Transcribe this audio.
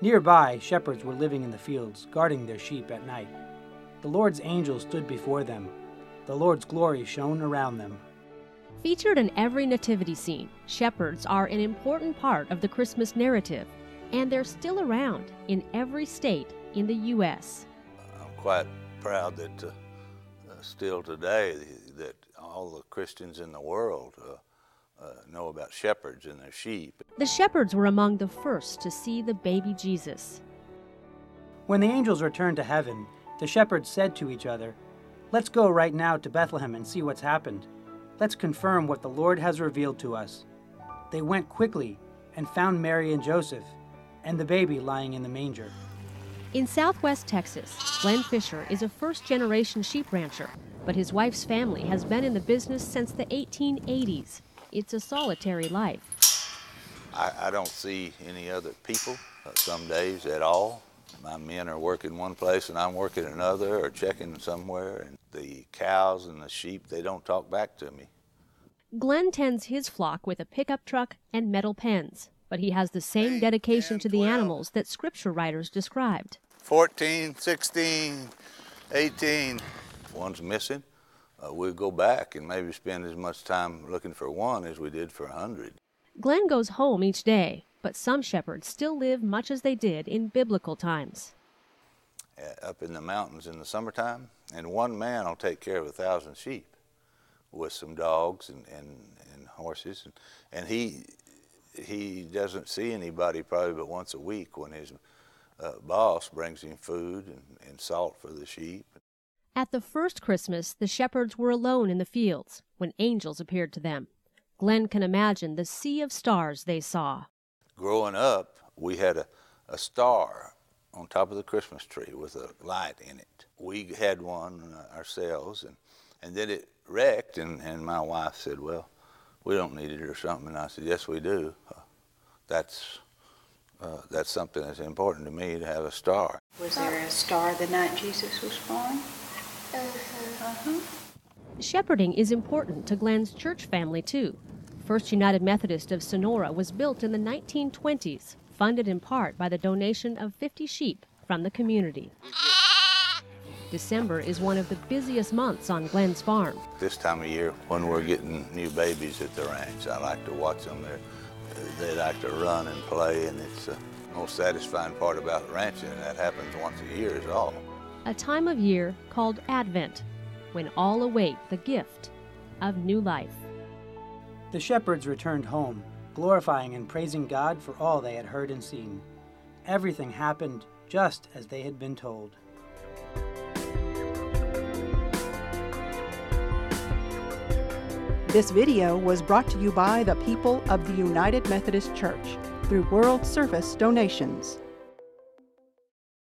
Nearby, shepherds were living in the fields, guarding their sheep at night. The Lord's angel stood before them. The Lord's glory shone around them. Featured in every nativity scene, shepherds are an important part of the Christmas narrative, and they're still around in every state in the U.S. I'm quite proud that still today that all the Christians in the world know about shepherds and their sheep. The shepherds were among the first to see the baby Jesus. When the angels returned to heaven, the shepherds said to each other, "Let's go right now to Bethlehem and see what's happened. Let's confirm what the Lord has revealed to us." They went quickly and found Mary and Joseph and the baby lying in the manger. In southwest Texas, Glenn Fisher is a first-generation sheep rancher, but his wife's family has been in the business since the 1880s. It's a solitary life. I don't see any other people some days at all. My men are working one place and I'm working another or checking somewhere, and the cows and the sheep, they don't talk back to me. Glenn tends his flock with a pickup truck and metal pens, but he has the same dedication to the animals that scripture writers described. 14, 16, 18. If one's missing, we'll go back and maybe spend as much time looking for one as we did for 100. Glenn goes home each day, but some shepherds still live much as they did in biblical times. Up in the mountains in the summertime, and one man will take care of 1,000 sheep with some dogs and horses, and he doesn't see anybody probably but once a week when his boss brings him food and salt for the sheep. At the first Christmas, the shepherds were alone in the fields when angels appeared to them. Glenn can imagine the sea of stars they saw. Growing up, we had a star on top of the Christmas tree with a light in it. We had one ourselves, and then it wrecked, and my wife said, "Well, we don't need it or something." And I said, "Yes, we do. That's something that's important to me, to have a star." Was there a star the night Jesus was born? Shepherding is important to Glenn's church family, too. First United Methodist of Sonora was built in the 1920s, funded in part by the donation of 50 sheep from the community. December is one of the busiest months on Glenn's farm. This time of year, when we're getting new babies at the ranch, I like to watch them. They like to run and play, and it's the most satisfying part about ranching, and that happens once a year is all. A time of year called Advent, when all await the gift of new life. The shepherds returned home, glorifying and praising God for all they had heard and seen. Everything happened just as they had been told. This video was brought to you by the people of the United Methodist Church through World Service donations.